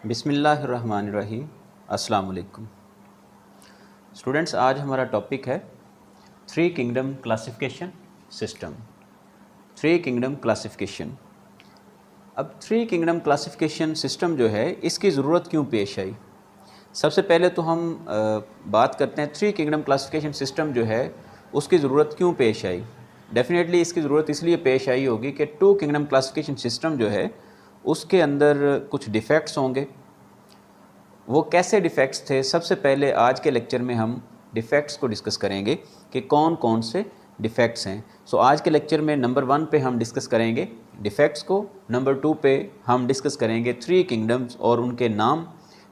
बिस्मिल्लाहिर्रहमानिर्रहीम। अस्सलाम वालेकुम स्टूडेंट्स, आज हमारा टॉपिक है three kingdom classification system. Three kingdom classification. अब थ्री किंगडम क्लासिफिकेशन सिस्टम जो है, इसकी ज़रूरत क्यों पेश आई? सबसे पहले तो हम बात करते हैं थ्री किंगडम क्लासिफिकेशन सिस्टम जो है उसकी ज़रूरत क्यों पेश आई। डेफिनेटली इसकी ज़रूरत इसलिए पेश आई होगी कि टू किंगडम क्लासिफिकेशन सिस्टम जो है उसके अंदर कुछ डिफेक्ट्स होंगे। वो कैसे डिफेक्ट्स थे, सबसे पहले आज के लेक्चर में हम डिफेक्ट्स को डिस्कस करेंगे कि कौन कौन से डिफेक्ट्स हैं। सो आज के लेक्चर में नंबर 1 पे हम डिस्कस करेंगे डिफेक्ट्स को, नंबर 2 पे हम डिस्कस करेंगे थ्री किंगडम्स और उनके नाम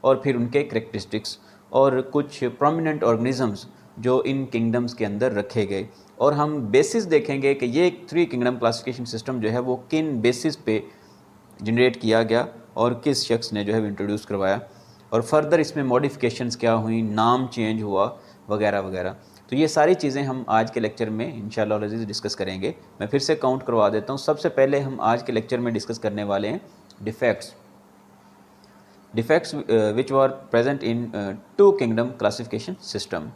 और फिर उनके करेक्टरिस्टिक्स और कुछ प्रोमिनेंट ऑर्गेनिजम्स जो इन किंगडम्स के अंदर रखे गए, और हम बेसिस देखेंगे कि ये थ्री किंगडम क्लासिफिकेशन सिस्टम जो है वो किन बेसिस पे जनरेट किया गया और किस शख्स ने जो है इंट्रोड्यूस करवाया, और फर्दर इसमें मॉडिफिकेशंस क्या हुई, नाम चेंज हुआ वगैरह वगैरह। तो ये सारी चीज़ें हम आज के लेक्चर में इंशाअल्लाह अज़ीज़ डिस्कस करेंगे। मैं फिर से काउंट करवा देता हूँ। सबसे पहले हम आज के लेक्चर में डिस्कस करने वाले हैं defects which were present in two kingdom classification system,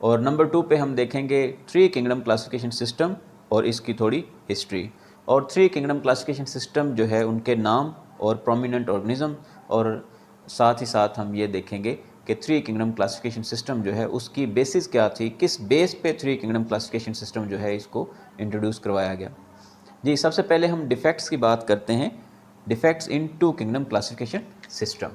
और नंबर 2 पे हम देखेंगे थ्री किंगडम क्लासिफिकेशन सिस्टम और इसकी थोड़ी हिस्ट्री, और थ्री किंगडम क्लासिफिकेशन सिस्टम जो है उनके नाम और प्रोमिनेंट ऑर्गेनिज्म, और साथ ही साथ हम ये देखेंगे कि थ्री किंगडम क्लासिफिकेशन सिस्टम जो है उसकी बेसिस क्या थी, किस बेस पे थ्री किंगडम क्लासिफिकेशन सिस्टम जो है इसको इंट्रोड्यूस करवाया गया। जी, सबसे पहले हम डिफेक्ट्स की बात करते हैं। Defects in two kingdom classification system.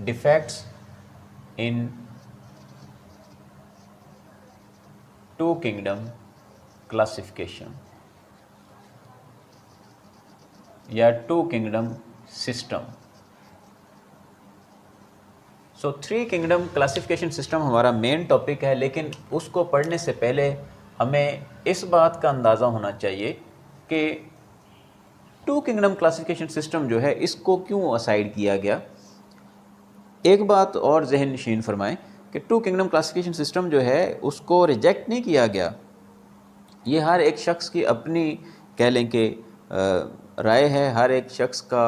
Defects in two kingdom classification या two kingdom system. So three kingdom classification system हमारा मेन टॉपिक है, लेकिन उसको पढ़ने से पहले हमें इस बात का अंदाज़ा होना चाहिए कि टू किंगडम क्लासिफिकेशन सिस्टम जो है इसको क्यों असाइड किया गया। एक बात और जहन नशीन फरमाएं कि टू किंगडम क्लासिफिकेशन सिस्टम जो है उसको रिजेक्ट नहीं किया गया। ये हर एक शख्स की अपनी, कह लें कि राय है, हर एक शख्स का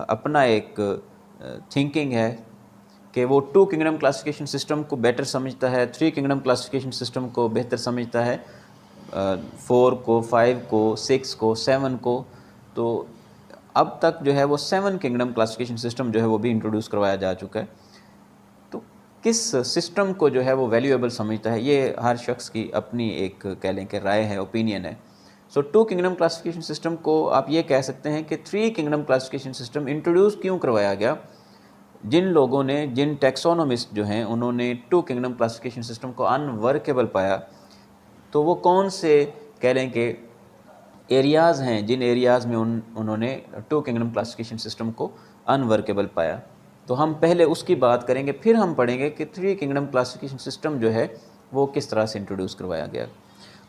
अपना एक थिंकिंग है कि वो टू किंगडम क्लासिफिकेशन सिस्टम को बेटर समझता है, थ्री किंगडम क्लासिफिकेशन सिस्टम को बेहतर समझता है, 4 को, 5 को, 6 को, 7 को। तो अब तक जो है वो 7 किंगडम क्लासिफिकेशन सिस्टम जो है वो भी इंट्रोड्यूस करवाया जा चुका है। तो किस सिस्टम को जो है वो वैल्यूएबल समझता है, ये हर शख्स की अपनी एक, कह लें कि राय है, ओपिनियन है। सो टू किंगडम क्लासिफिकेशन सिस्टम को आप ये कह सकते हैं कि three kingdom classification system introduce क्यों करवाया गया। जिन लोगों ने, जिन टैक्सोनोमिस्ट जो हैं, उन्होंने टू किंगडम क्लासिफिकेशन सिस्टम को अनवर्केबल पाया, तो वो कौन से, कह लें कि एरियाज़ हैं जिन एरियाज़ में उन्होंने टू किंगडम क्लासिफिकेशन सिस्टम को अनवर्केबल पाया। तो हम पहले उसकी बात करेंगे, फिर हम पढ़ेंगे कि थ्री किंगडम क्लासिफिकेशन सिस्टम जो है वो किस तरह से इंट्रोड्यूस करवाया गया।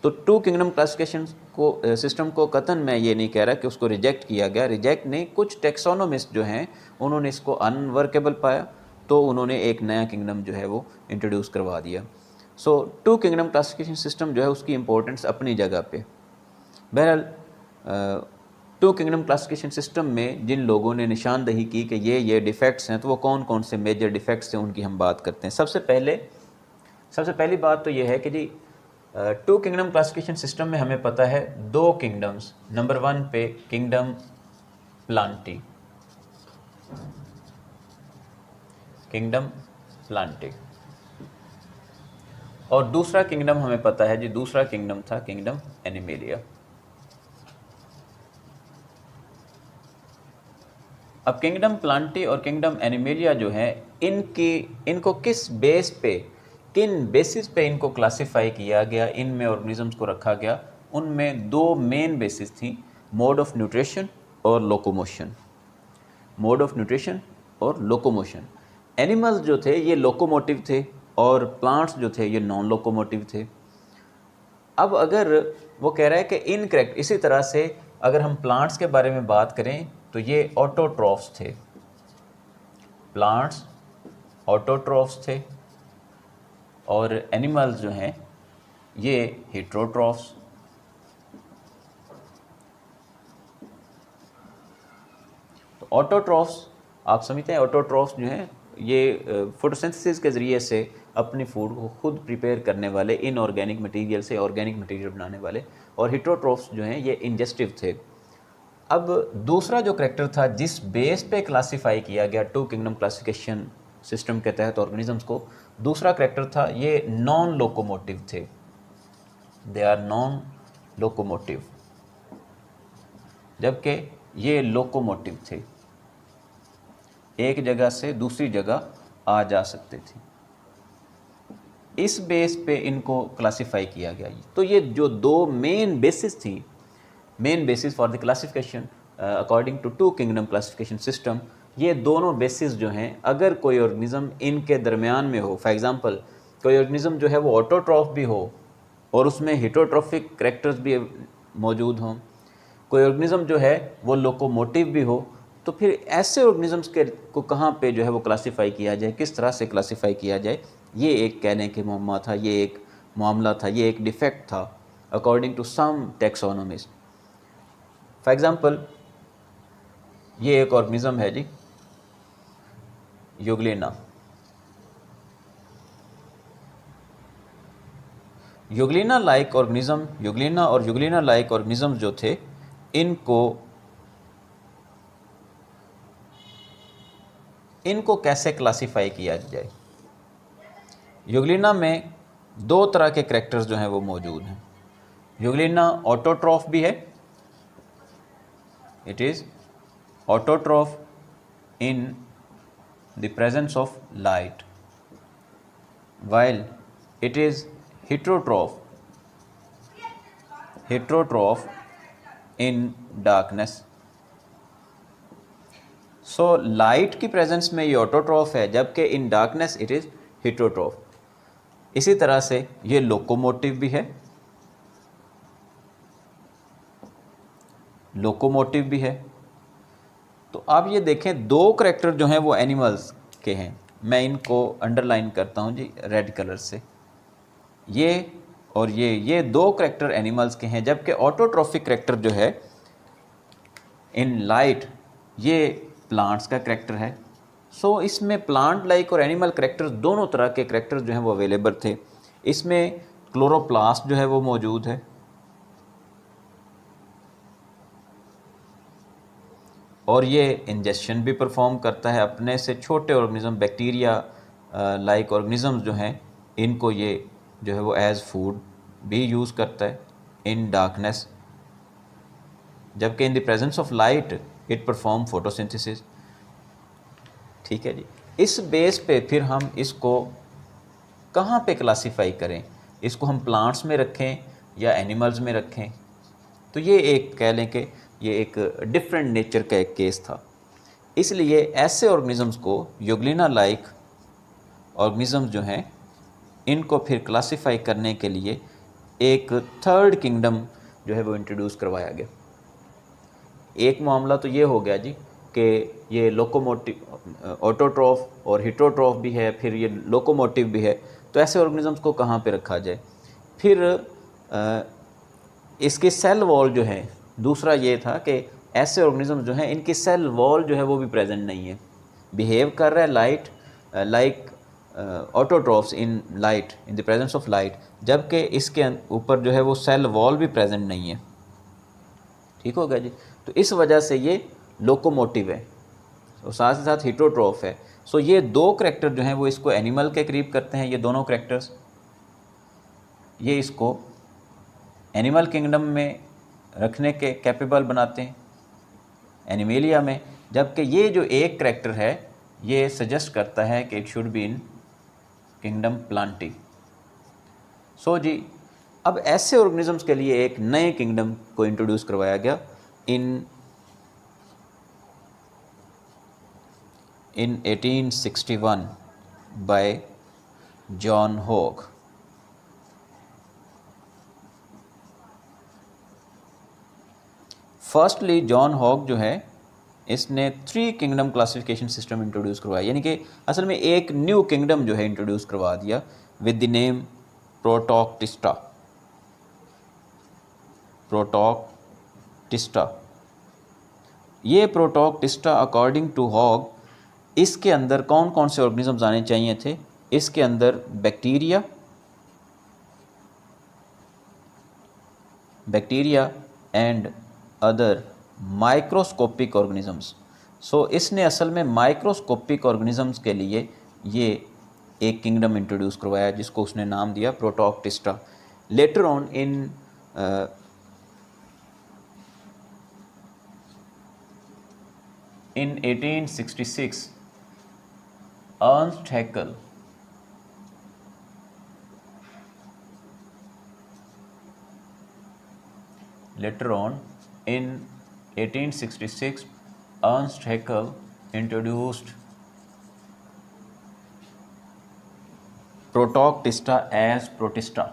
तो टू किंगडम क्लासिफिकेशन को सिस्टम को कतन मैं ये नहीं कह रहा कि उसको रिजेक्ट किया गया, रिजेक्ट नहीं, कुछ टैक्सोनोमिस्ट जो हैं उन्होंने इसको अनवर्केबल पाया, तो उन्होंने एक नया किंगडम जो है वो इंट्रोड्यूस करवा दिया। सो टू किंगडम क्लासिफिकेशन सिस्टम जो है उसकी इंपॉर्टेंस अपनी जगह पे। बहरहाल टू किंगडम क्लासिफिकेशन सिस्टम में जिन लोगों ने निशानदही की कि ये डिफेक्ट्स हैं, तो वो कौन कौन से मेजर डिफेक्ट्स हैं उनकी हम बात करते हैं। सबसे पहली बात तो ये है कि जी टू किंगडम क्लासिफिकेशन सिस्टम में हमें पता है दो किंगडम्स। नंबर 1 पे किंगडम प्लांटी, और दूसरा किंगडम हमें पता है जी, दूसरा किंगडम था किंगडम एनिमेलिया। अब किंगडम प्लांटी और किंगडम एनिमेलिया जो है, इनको किस बेस पे, किन बेसिस पे इनको क्लासिफाई किया गया, इनमें ऑर्गेनिजम्स को रखा गया। उनमें दो मेन बेसिस थी, मोड ऑफ न्यूट्रिशन और लोकोमोशन। मोड ऑफ न्यूट्रिशन और लोकोमोशन। एनिमल्स जो थे ये लोकोमोटिव थे और प्लांट्स जो थे ये नॉन लोकोमोटिव थे। अब अगर वो कह रहा है कि इनकरेक्ट, इसी तरह से अगर हम प्लांट्स के बारे में बात करें तो ये ऑटोट्रॉफ्स थे, प्लांट्स ऑटोट्रॉफ्स थे, और एनिमल्स जो हैं ये हेट्रोट्रॉफ्स, तो ऑटोट्रॉफ्स आप समझते हैं। ऑटोट्रॉफ्स जो हैं ये फोटोसिंथेसिस के ज़रिए से अपनी फूड को खुद प्रिपेयर करने वाले, इनऑर्गेनिक मटेरियल से ऑर्गेनिक मटेरियल बनाने वाले, और हेट्रोट्रॉफ्स जो हैं ये इंजेस्टिव थे। अब दूसरा जो करैक्टर था जिस बेस पे क्लासिफाई किया गया टू किंगडम क्लासिफिकेशन सिस्टम के तहत ऑर्गेनिजम्स को, दूसरा करैक्टर था ये नॉन लोकोमोटिव थे। दे आर नॉन लोकोमोटिव, जबकि ये लोकोमोटिव थे, एक जगह से दूसरी जगह आ जा सकते थे। इस बेस पे इनको क्लासिफाई किया गया। तो ये जो दो मेन बेसिस थी, main basis for the classification according to two kingdom classification system, ये दोनों बेसिस जो हैं, अगर कोई ऑर्गेनिज्म इनके दरमियान में हो, फॉर एग्जांपल कोई ऑर्गेनिज्म जो है वो ऑटोट्रॉफ भी हो और उसमें हेटरोट्रॉफिक करैक्टर्स भी मौजूद हों, कोई ऑर्गेनिज्म जो है वो लोकोमोटिव भी हो, तो फिर ऐसे ऑर्गेनिजम्स के को कहाँ पे जो है वो क्लासिफाई किया जाए, किस तरह से क्लासिफाई किया जाए, ये एक कहने के मुअम्मा था, ये एक मामला था, ये एक डिफेक्ट था according to some taxonomist. For example ये एक ऑर्गेनिज्म है जी, Euglena. Euglena like organism, Euglena और यूग्लिना लाइक ऑर्गेनिज्म जो थे, इनको कैसे क्लासिफाई किया जाए। यूग्लिना में दो तरह के करैक्टर्स जो हैं वो मौजूद हैं। यूग्लिना ऑटोट्रॉफ भी है, it is autotroph in the presence of light, while it is heterotroph in darkness। So light की प्रेजेंस में ये ऑटोट्रॉफ है, जबकि in darkness it is heterotroph. इसी तरह से ये लोकोमोटिव भी है, लोकोमोटिव भी है। तो आप ये देखें, दो करैक्टर जो हैं वो एनिमल्स के हैं, मैं इनको अंडरलाइन करता हूँ जी रेड कलर से, ये और ये दो करैक्टर एनिमल्स के हैं, जबकि ऑटोट्रॉफिक करैक्टर जो है इन लाइट ये प्लांट्स का करैक्टर है। सो इसमें प्लांट लाइक और एनिमल करैक्टर दोनों तरह के करैक्टर जो हैं वो अवेलेबल थे। इसमें क्लोरोप्लास्ट जो है वो मौजूद है, और ये इंजेक्शन भी परफॉर्म करता है अपने से छोटे ऑर्गेनिज्म, बैक्टीरिया लाइक ऑर्गेनिजम्स जो हैं इनको ये जो है वो एज फूड भी यूज़ करता है इन डार्कनेस, जबकि in the presence of light it perform photosynthesis. ठीक है जी। इस बेस पे फिर हम इसको कहाँ पे क्लासीफाई करें, इसको हम प्लांट्स में रखें या एनिमल्स में रखें, तो ये एक कह लें कि ये एक डिफरेंट नेचर का एक केस था। इसलिए ऐसे ऑर्गेनिजम्स को, यूग्लिना लाइक ऑर्गेनिजम्स जो हैं, इनको फिर क्लासीफाई करने के लिए एक थर्ड किंगडम जो है वो इंट्रोड्यूस करवाया गया। एक मामला तो ये हो गया जी कि ये लोकोमोटिव, ऑटोट्रॉफ और हेटरोट्रॉफ भी है, फिर ये लोकोमोटिव भी है, तो ऐसे ऑर्गेनिजम्स को कहाँ पे रखा जाए। फिर इसकी सेल वॉल जो है, दूसरा ये था कि ऐसे ऑर्गेनिज्म जो हैं इनकी सेल वॉल जो है वो भी प्रेजेंट नहीं है, बिहेव कर रहा है like autotrophs in light, in the presence of light, जबकि इसके ऊपर जो है वो सेल वॉल भी प्रेजेंट नहीं है। ठीक होगा जी। तो इस वजह से ये लोकोमोटिव है और साथ ही साथ हेटरोट्रॉफ है। सो ये दो करैक्टर जो हैं वो इसको एनिमल के करीब करते हैं, ये दोनों करैक्टर्स, ये इसको एनिमल किंगडम में रखने के कैपेबल बनाते हैं, एनिमेलिया में, जबकि ये जो एक करैक्टर है ये सजेस्ट करता है कि it should be in kingdom Plantae. So जी, अब ऐसे ऑर्गेनिजम्स के लिए एक नए किंगडम को इंट्रोड्यूस करवाया गया in 1861 by John Hogg. Firstly John Hogg जो है इसने 3 किंगडम क्लासिफिकेशन सिस्टम इंट्रोड्यूस करवाया, यानी कि असल में एक न्यू किंगडम जो है इंट्रोड्यूस करवा दिया विद द नेम प्रोटोक्टिस्टा। प्रोटॉक्टिस्टा। ये प्रोटॉक्टिस्टा अकॉर्डिंग टू हॉग, इसके अंदर कौन कौन से ऑर्गेनिजम्स आने चाहिए थे? इसके अंदर bacteria and other microscopic organisms. So इसने असल में माइक्रोस्कोपिक ऑर्गेनिजम्स के लिए ये एक किंगडम इंट्रोड्यूस करवाया जिसको उसने नाम दिया Protoctista. Later on in 1866 Ernst Haeckel introduced Protoctista as Protista.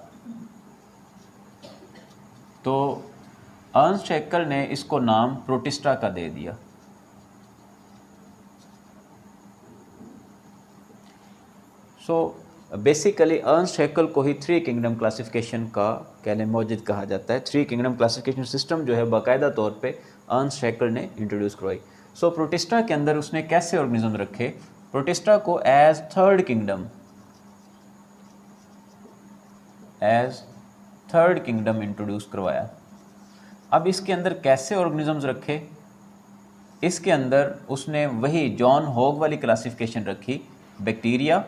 तो अर्न्स्ट हैकेल ने इसको नाम प्रोटिस्टा का दे दिया। सो बेसिकली अर्न्स्ट हैकेल को ही थ्री किंगडम क्लासिफिकेशन का कहने मौजूद कहा जाता है। थ्री किंगडम क्लासिफिकेशन सिस्टम जो है बाकायदा तौर पे अर्न्स्ट हैकेल ने इंट्रोड्यूस करवाई। सो प्रोटिस्टा के अंदर उसने कैसे ऑर्गेनिज्म रखे? प्रोटिस्टा को एज थर्ड किंगडम इंट्रोड्यूस करवाया। अब इसके अंदर कैसे ऑर्गेनिजम्स रखे? इसके अंदर उसने वही जॉन हॉग वाली क्लासिफिकेशन रखी, bacteria,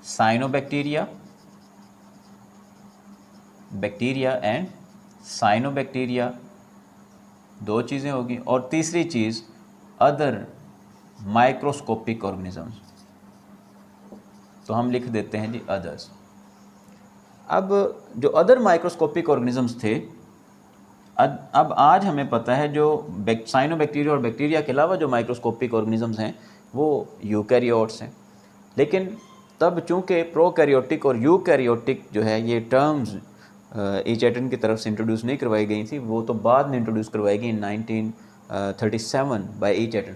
cyanobacteria, bacteria and cyanobacteria, दो चीज़ें होगी, और तीसरी चीज़ अदर माइक्रोस्कोपिक ऑर्गेनिजम्स। तो हम लिख देते हैं जी अदर्स। अब जो अदर माइक्रोस्कोपिक ऑर्गेनिजम्स थे, अब आज हमें पता है जो साइनोबैक्टीरिया और बैक्टीरिया के अलावा जो माइक्रोस्कोपिक ऑर्गेनिजम्स हैं वो यूकैरियोट्स हैं। लेकिन तब चूँकि प्रोकैरियोटिक और यूकैरियोटिक जो है ये टर्म्स ईचेटन की तरफ से इंट्रोड्यूस नहीं करवाई गई थी, वो तो बाद में इंट्रोड्यूस करवाई गई 1937 बाय ईचेटन।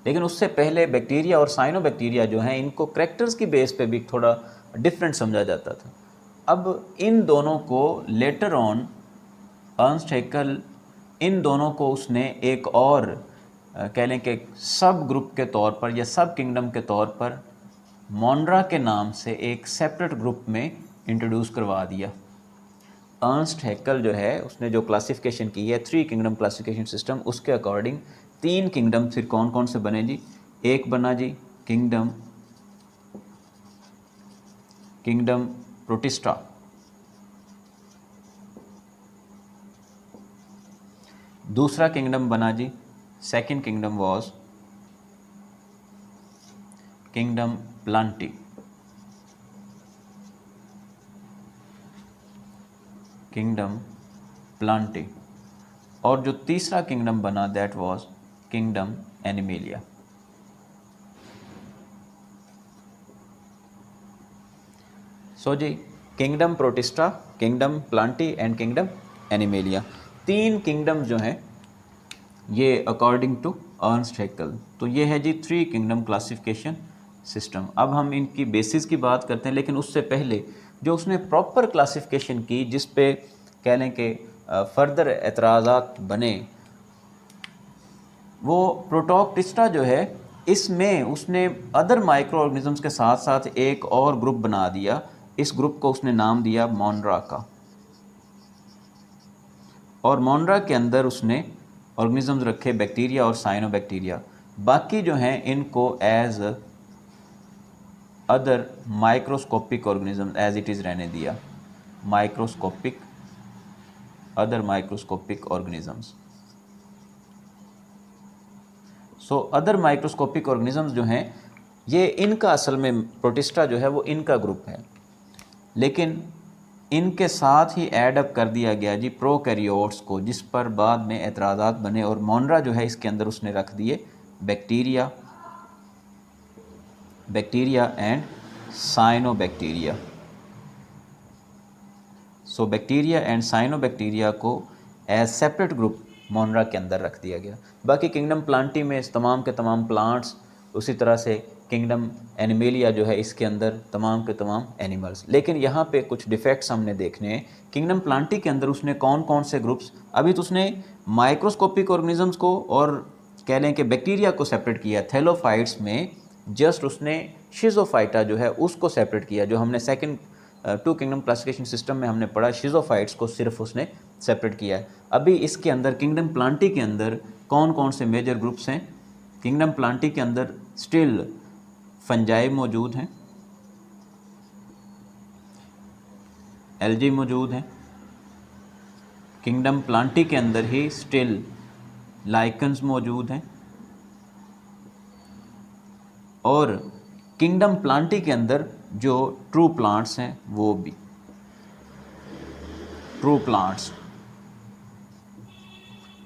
लेकिन उससे पहले बैक्टीरिया और साइनोबैक्टीरिया जो हैं इनको करैक्टर्स की बेस पे भी थोड़ा डिफरेंट समझा जाता था। अब इन दोनों को लेटर ऑन अर्न्स्ट हैकेल, इन दोनों को उसने एक और कह लें कि सब ग्रुप के तौर पर या सब किंगडम के तौर पर मोनरा के नाम से एक सेपरेट ग्रुप में इंट्रोड्यूस करवा दिया। अर्न्स्ट हैकेल जो है उसने जो क्लासिफिकेशन की है थ्री किंगडम क्लासिफिकेशन सिस्टम, उसके अकॉर्डिंग तीन किंगडम फिर कौन कौन से बने जी? एक बना जी किंगडम प्रोटिस्टा, दूसरा किंगडम बना जी, second kingdom was kingdom Plantae, और जो तीसरा किंगडम बना that was kingdom Animalia. So जी kingdom Protista, kingdom Plantae and kingdom Animalia, तीन किंगडम जो हैं ये अकॉर्डिंग टू अर्न्स्ट हैकेल। तो ये है जी थ्री किंगडम क्लासिफिकेशन सिस्टम। अब हम इनकी बेसिस की बात करते हैं, लेकिन उससे पहले जो उसने प्रॉपर क्लासिफिकेशन की जिस पे कह लें कि फर्दर एतराज़ात बने, वो प्रोटॉक्टिस्टा जो है इसमें उसने अदर माइक्रो ऑर्गेनिजम्स के साथ साथ एक और ग्रुप बना दिया। इस ग्रुप को उसने नाम दिया मोनरा का, और मोनरा के अंदर उसने ऑर्गेनिजम्स रखे बैक्टीरिया और साइनोबैक्टीरिया। बाकी जो हैं इनको as other microscopic organism as it is रहने दिया, other microscopic organisms. So other microscopic organisms जो हैं ये इनका असल में प्रोटिस्टा जो है वो इनका ग्रुप है, लेकिन इनके साथ ही ऐड अप कर दिया गया जी प्रोकैरियोट्स को, जिस पर बाद में एतराज़ात बने, और मोनरा जो है इसके अंदर उसने रख दिए bacteria and cyanobacteria. So bacteria and cyanobacteria को एज सेपरेट ग्रुप मोनरा के अंदर रख दिया गया। बाकी किंगडम प्लांटी में तमाम के तमाम प्लांट्स, उसी तरह से किंगडम एनिमेलिया जो है इसके अंदर तमाम के तमाम एनिमल्स। लेकिन यहाँ पे कुछ डिफेक्ट्स हमने देखने हैं। किंगडम प्लांटी के अंदर उसने कौन कौन से ग्रुप्स, अभी तो उसने माइक्रोस्कोपिक ऑर्गेनिजम्स को और कह लें कि बैक्टीरिया को सेपरेट किया। थैलोफाइट्स में जस्ट उसने शिजोफाइटा जो है उसको सेपरेट किया, जो हमने सेकंड 2 किंगडम क्लासिफिकेशन सिस्टम में हमने पढ़ा, शिजोफाइट्स को सिर्फ उसने सेपरेट किया है। अभी इसके अंदर किंगडम प्लांटी के अंदर कौन कौन से मेजर ग्रुप्स हैं? किंगडम प्लांटी के अंदर स्टिल फंजाई मौजूद हैं, एल्गी मौजूद हैं। किंगडम प्लांटी के अंदर ही स्टिल लाइकन्स मौजूद हैं, और किंगडम प्लांटी के अंदर जो ट्रू प्लांट्स हैं वो भी ट्रू प्लांट्स,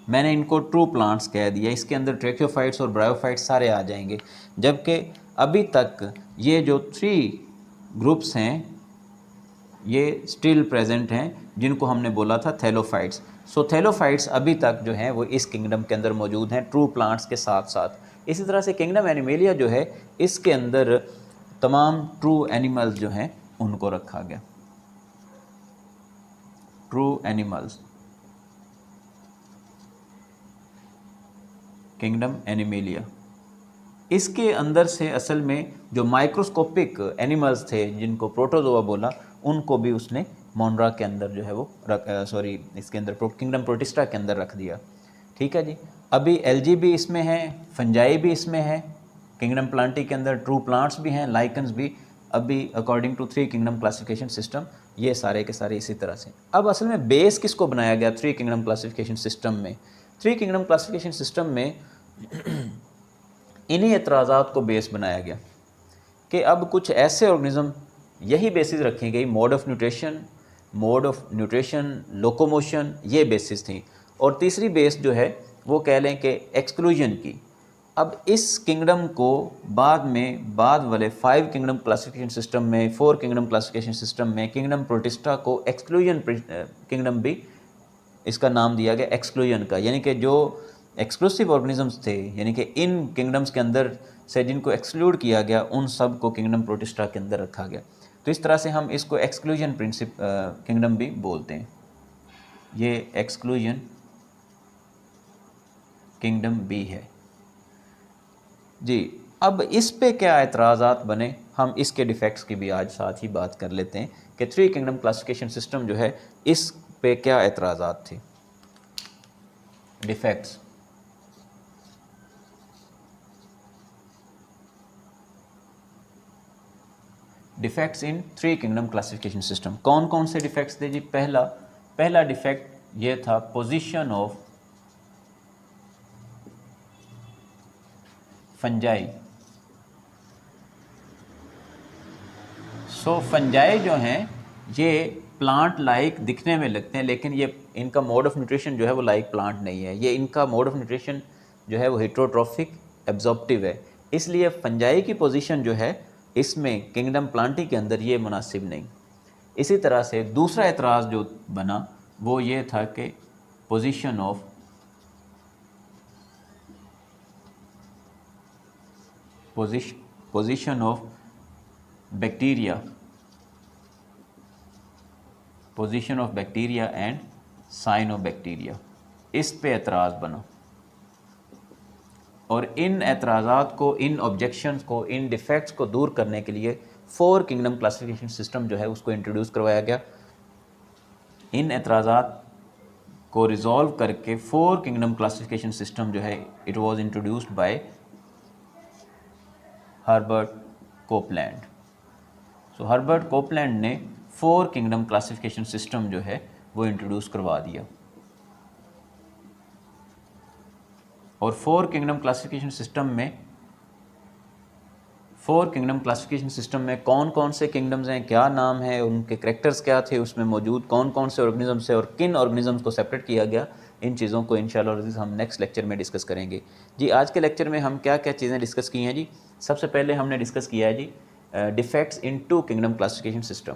मैंने इनको ट्रू प्लांट्स कह दिया। इसके अंदर ट्रैकियोफाइट्स और ब्रायोफाइट्स सारे आ जाएंगे। जबकि अभी तक ये जो 3 ग्रुप्स हैं ये स्टिल प्रेजेंट हैं, जिनको हमने बोला था थैलोफाइट्स। सो थैलोफाइट्स अभी तक जो हैं वो इस किंगडम के अंदर मौजूद हैं ट्रू प्लांट्स के साथ साथ। इसी तरह से किंगडम एनिमेलिया जो है इसके अंदर तमाम ट्रू एनिमल्स जो हैं उनको रखा गया, ट्रू एनिमल्स, किंगडम एनिमेलिया। इसके अंदर से असल में जो माइक्रोस्कोपिक एनिमल्स थे जिनको प्रोटोजोआ बोला, उनको भी उसने मोनरा के अंदर जो है वो इसके अंदर किंगडम प्रोटिस्टा के अंदर रख दिया। ठीक है जी। अभी एल्गी भी इसमें है, फंजाई भी इसमें है, किंगडम प्लांटी के अंदर ट्रू प्लांट्स भी हैं, लाइकन्स भी। अभी according to 3 kingdom classification system ये सारे के सारे इसी तरह से। अब असल में बेस किसको बनाया गया 3 किंगडम क्लासिफिकेशन सिस्टम में? 3 किंगडम क्लासिफिकेशन सिस्टम में इन्हीं एतराज़ात को बेस बनाया गया कि अब कुछ ऐसे ऑर्गेनिज्म, यही बेसिस रखी गई, मोड ऑफ न्यूट्रिशन, लोकोमोशन, ये बेसिस थी। और तीसरी बेस जो है वो कह लें कि एक्सक्लूजन की। अब इस किंगडम को बाद वाले 5 किंगडम क्लासिफिकेशन सिस्टम में, 4 किंगडम क्लासिफिकेशन सिस्टम में किंगडम प्रोटिस्टा को एक्सक्लूजन किंगडम भी इसका नाम दिया गया, एक्सक्लूजन का। यानी कि जो एक्सक्लूसिव ऑर्गेनिजम्स थे, यानी कि इन किंगडम्स के अंदर से जिनको एक्सक्लूड किया गया, उन सब को किंगडम प्रोटिस्टा के अंदर रखा गया। तो इस तरह से हम इसको एक्सक्लूजन किंगडम भी बोलते हैं। ये एक्सक्लूजन किंगडम भी है जी। अब इस पे क्या एतराज़ात बने, हम इसके डिफेक्ट्स की भी आज साथ ही बात कर लेते हैं कि 3 किंगडम क्लासिफिकेशन सिस्टम जो है इस पे क्या एतराज़ात थे, defects. Defects in 3 kingdom classification system. कौन कौन से डिफेक्ट्स थे जी? पहला डिफेक्ट ये था position of fungi. So fungi जो हैं ये प्लांट लाइक दिखने में लगते हैं, लेकिन ये इनका मोड ऑफ न्यूट्रिशन जो है वो लाइक प्लांट नहीं है। ये इनका मोड ऑफ न्यूट्रिशन जो है वो हेट्रोट्रॉफिक एब्जॉर्प्टिव है। इसलिए फंजाई की पोजीशन जो है इसमें किंगडम प्लांटी के अंदर ये मुनासिब नहीं। इसी तरह से दूसरा एतराज़ जो बना वो ये था कि position of bacteria and cyanobacteria, इस पे एतराज़ बना। और इन एतराज़ात को, इन ऑब्जेक्शंस को, इन डिफेक्ट्स को दूर करने के लिए 4 किंगडम क्लासिफिकेशन सिस्टम जो है उसको इंट्रोड्यूस करवाया गया। इन एतराज़ात को रिज़ॉल्व करके 4 किंगडम क्लासिफिकेशन सिस्टम जो है it was introduced by Herbert Copeland. So Herbert Copeland ने 4 किंगडम क्लासिफिकेशन सिस्टम जो है वो इंट्रोड्यूस करवा दिया। और 4 किंगडम क्लासिफिकेशन सिस्टम में कौन कौन से किंगडम्स हैं, क्या नाम है, उनके करैक्टर्स क्या थे उसमें मौजूद, कौन कौन से ऑर्गेनिजम्स है और किन ऑर्गेनिजम्स को सेपरेट किया गया, इन चीज़ों को इंशाअल्लाह हम नेक्स्ट लेक्चर में डिस्कस करेंगे जी। आज के लेक्चर में हम क्या क्या चीज़ें डिस्कस की हैं जी? सबसे पहले हमने डिस्कस किया है जी defects in 2 kingdom classification system.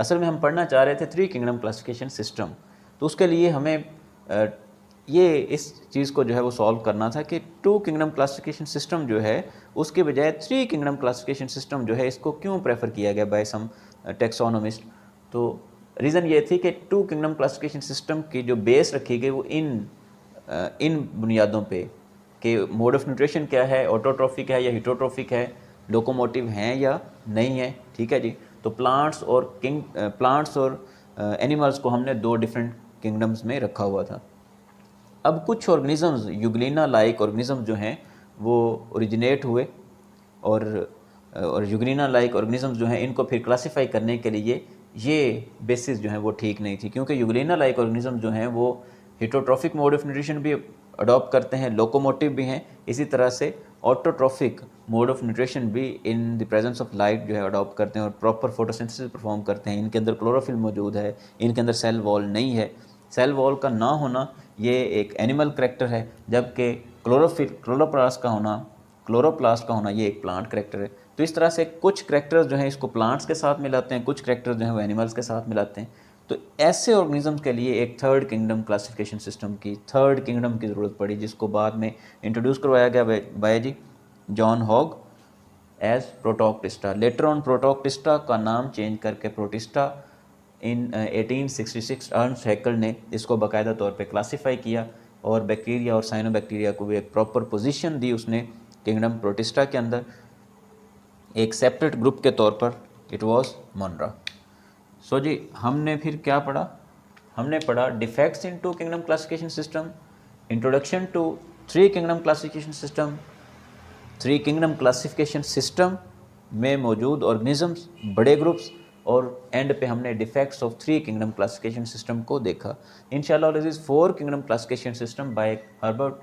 असल में हम पढ़ना चाह रहे थे 3 किंगडम क्लासिफिकेशन सिस्टम, तो उसके लिए हमें ये इस चीज़ को जो है वो सॉल्व करना था कि 2 किंगडम क्लासिफिकेशन सिस्टम जो है उसके बजाय 3 किंगडम क्लासिफिकेशन सिस्टम जो है इसको क्यों प्रेफर किया गया बाय सम टेक्सोनोमिस्ट। तो रीज़न ये थी कि 2 किंगडम क्लासिफिकेशन सिस्टम की जो बेस रखी गई वो इन बुनियादों पे कि मोड ऑफ न्यूट्रिशन क्या है, ऑटोट्रॉफिक है या हिटोट्रॉफिक है, लोकोमोटिव हैं या नहीं है, ठीक है जी। तो प्लांट्स और एनिमल्स को हमने 2 डिफरेंट किंगडम्स में रखा हुआ था। अब कुछ ऑर्गेनिजम्स यूग्लिना लाइक ऑर्गेनिज्म जो हैं वो ओरिजिनेट हुए और यूग्लिना लाइक ऑर्गेनिजम्स जो हैं इनको फिर क्लासीफाई करने के लिए ये बेसिस जो है वो ठीक नहीं थी, क्योंकि यूग्लिना लाइक ऑर्गेनिज्म जो हैं वो हिटोट्रॉफिक मोड ऑफ न्यूट्रिशन भी अडॉप्ट करते हैं, लोकोमोटिव भी हैं, इसी तरह से ऑटोट्रॉफिक मोड ऑफ न्यूट्रिशन भी in the presence of light जो है अडॉप्ट करते हैं और प्रॉपर फोटोसिंथेसिस परफॉर्म करते हैं। इनके अंदर क्लोरोफिल मौजूद है, इनके अंदर सेल वॉल नहीं है। सेल वॉल का ना होना ये एक एनिमल करैक्टर है, जबकि क्लोरोप्लास्ट का होना ये एक प्लांट करैक्टर है। तो इस तरह से कुछ करैक्टर्स जो हैं इसको प्लांट्स के साथ मिलाते हैं, कुछ करैक्टर्स जो हैं वो एनिमल्स के साथ मिलाते हैं। तो ऐसे ऑर्गेनिजम्स के लिए एक थर्ड किंगडम क्लासिफिकेशन सिस्टम की ज़रूरत पड़ी, जिसको बाद में इंट्रोड्यूस करवाया गया by G John Hogg as protoctista. Later on protoctista का नाम चेंज करके प्रोटिस्टा इन 1866 अर्नस्ट हैकेल ने इसको बाकायदा तौर पे क्लासीफाई किया और बैक्टीरिया और साइनोबैक्टीरिया को भी एक प्रॉपर पोजीशन दी उसने किंगडम प्रोटिस्टा के अंदर एक सेपरेट ग्रुप के तौर पर। It was मोनरा। सो जी हमने फिर क्या पढ़ा? हमने पढ़ा defects in 2 kingdom classification system, introduction to 3 kingdom classification system, 3 kingdom classification system में मौजूद ऑर्गेनिजम्स, बड़े ग्रुप्स, और एंड पे हमने defects of 3 kingdom classification system को देखा। इंशाल्लाह this is 4 kingdom classification system by Herbert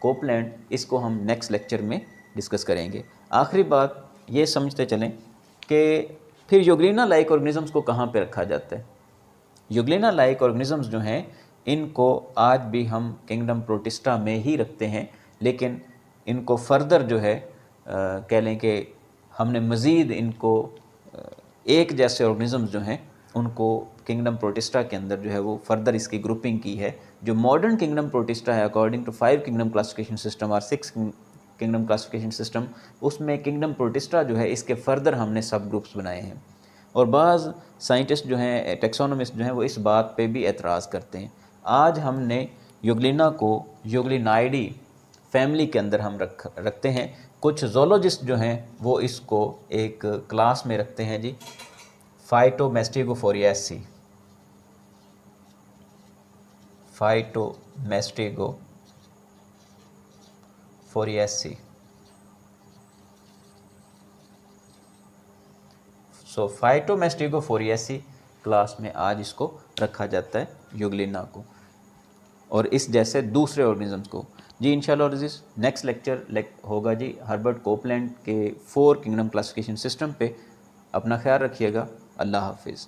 Copeland, इसको हम नेक्स्ट लेक्चर में डिस्कस करेंगे। आखिरी बात ये समझते चलें कि फिर यूग्लिना लाइक ऑर्गेनिजम्स को कहाँ पे रखा जाता है। यूग्लिना लाइक ऑर्गेनिजम्स जो हैं इनको आज भी हम किंगडम प्रोटिस्टा में ही रखते हैं, लेकिन इनको फर्दर जो है कह लें कि हमने मज़ीद इनको एक जैसे ऑर्गेनिजम्स जो हैं उनको किंगडम प्रोटिस्टा के अंदर जो है वो फर्दर इसकी ग्रुपिंग की है। जो मॉडर्न किंगडम प्रोटिस्टा है according to 5 kingdom classification system और 6 किंगडम क्लासिफिकेशन सिस्टम, उसमें किंगडम प्रोटिस्टा जो है इसके फर्दर हमने सब ग्रुप्स बनाए हैं। और बाज़ साइंटिस्ट जो हैं, टेक्सोनोमिस्ट जो हैं, वो इस बात पे भी एतराज़ करते हैं। आज हमने यूग्लिना को यूग्लिनाइडी फैमिली के अंदर हम रखते हैं। कुछ जोलॉजिस्ट जो हैं वो इसको एक क्लास में रखते हैं जी, फाइटोमेस्टिगोफोरिएसी। सो फाइटोमेस्टिगोफोरिएसी क्लास में आज इसको रखा जाता है यूग्लिना को और इस जैसे दूसरे ऑर्गेनिजम्स को जी। इंशाल्लाह दिस नेक्स्ट लेक्चर होगा जी हर्बर्ट कोपलैंड के 4 किंगडम क्लासिफिकेशन सिस्टम पे। अपना ख्याल रखिएगा। अल्लाह हाफिज़।